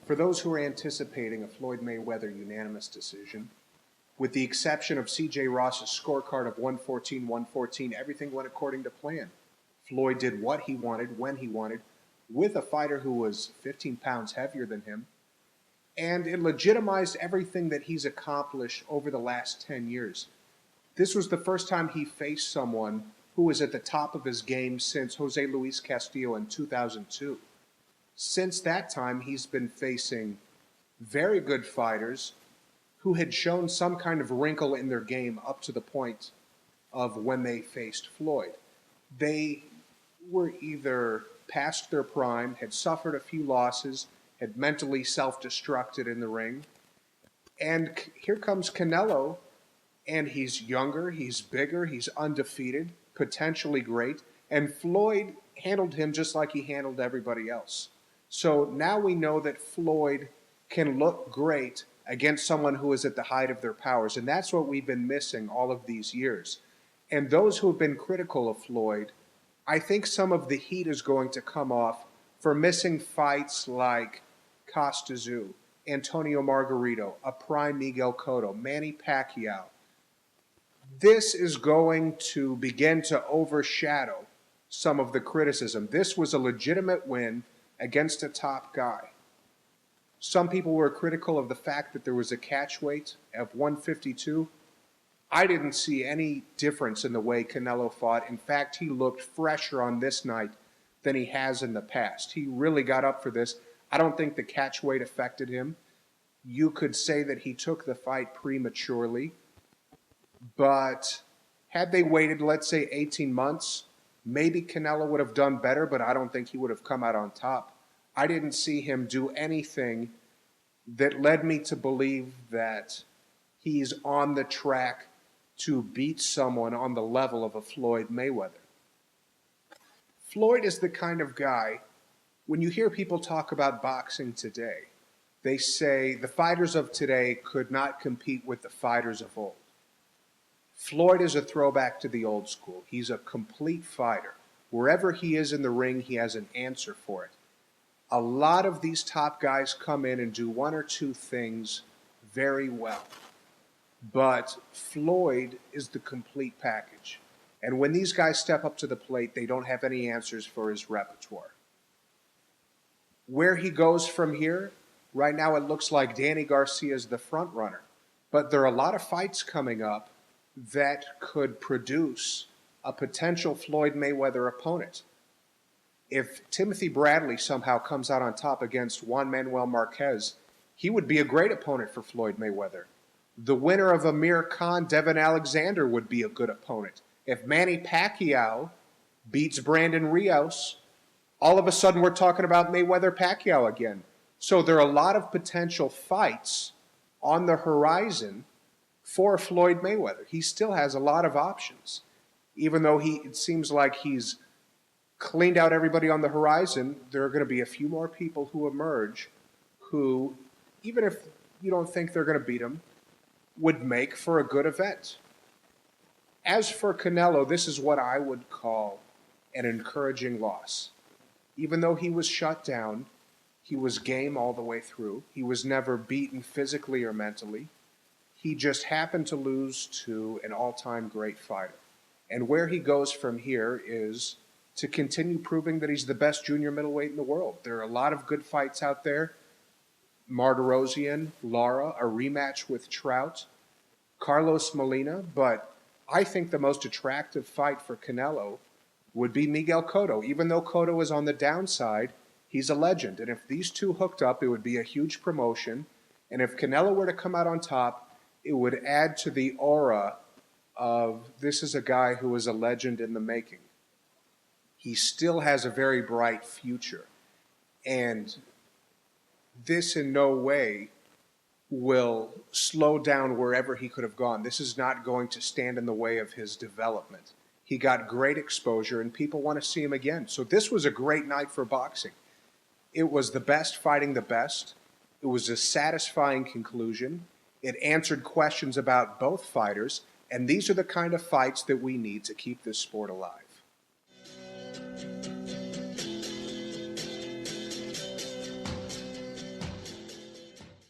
For those who are anticipating a Floyd Mayweather unanimous decision, with the exception of CJ Ross's scorecard of 114-114, everything went according to plan. Floyd did what he wanted, when he wanted, with a fighter who was 15 pounds heavier than him, and it legitimized everything that he's accomplished over the last 10 years. This was the first time he faced someone who was at the top of his game since Jose Luis Castillo in 2002. Since that time, he's been facing very good fighters who had shown some kind of wrinkle in their game up to the point of when they faced Floyd. They were either past their prime, had suffered a few losses, had mentally self-destructed in the ring. And here comes Canelo, and he's younger, he's bigger, he's undefeated, potentially great, and Floyd handled him just like he handled everybody else. So now we know that Floyd can look great against someone who is at the height of their powers, and that's what we've been missing all of these years. And those who have been critical of Floyd, I think some of the heat is going to come off for missing fights like Costa, Antonio Margarito, a prime Miguel Cotto, Manny Pacquiao. This is going to begin to overshadow some of the criticism. This was a legitimate win against a top guy. Some people were critical of the fact that there was a catch weight of 152. I didn't see any difference in the way Canelo fought. In fact, he looked fresher on this night than he has in the past. He really got up for this. I don't think the catch weight affected him. You could say that he took the fight prematurely, but had they waited, let's say, 18 months, maybe Canelo would have done better, but I don't think he would have come out on top. I didn't see him do anything that led me to believe that he's on the track to beat someone on the level of a Floyd Mayweather. Floyd is the kind of guy, when you hear people talk about boxing today, they say the fighters of today could not compete with the fighters of old. Floyd is a throwback to the old school. He's a complete fighter. Wherever he is in the ring, he has an answer for it. A lot of these top guys come in and do one or two things very well. But Floyd is the complete package. And when these guys step up to the plate, they don't have any answers for his repertoire. Where he goes from here, right now it looks like Danny Garcia is the front runner. But there are a lot of fights coming up that could produce a potential Floyd Mayweather opponent. If Timothy Bradley somehow comes out on top against Juan Manuel Marquez, he would be a great opponent for Floyd Mayweather. The winner of Amir Khan, Devin Alexander, would be a good opponent. If Manny Pacquiao beats Brandon Rios, all of a sudden we're talking about Mayweather-Pacquiao again. So there are a lot of potential fights on the horizon for Floyd Mayweather. He still has a lot of options. Even though it seems like he's cleaned out everybody on the horizon, there are going to be a few more people who emerge who, even if you don't think they're going to beat him, would make for a good event. As for Canelo, this is what I would call an encouraging loss. Even though he was shut down, he was game all the way through. He was never beaten physically or mentally. He just happened to lose to an all-time great fighter. And where he goes from here is to continue proving that he's the best junior middleweight in the world. There are a lot of good fights out there. Martirosyan, Lara, a rematch with Trout, Carlos Molina, but I think the most attractive fight for Canelo would be Miguel Cotto. Even though Cotto is on the downside, he's a legend. And if these two hooked up, it would be a huge promotion. And if Canelo were to come out on top, it would add to the aura of this is a guy who is a legend in the making. He still has a very bright future. And this in no way will slow down wherever he could have gone. This is not going to stand in the way of his development. He got great exposure, and people want to see him again. So this was a great night for boxing. It was the best fighting the best. It was a satisfying conclusion. It answered questions about both fighters, and these are the kind of fights that we need to keep this sport alive.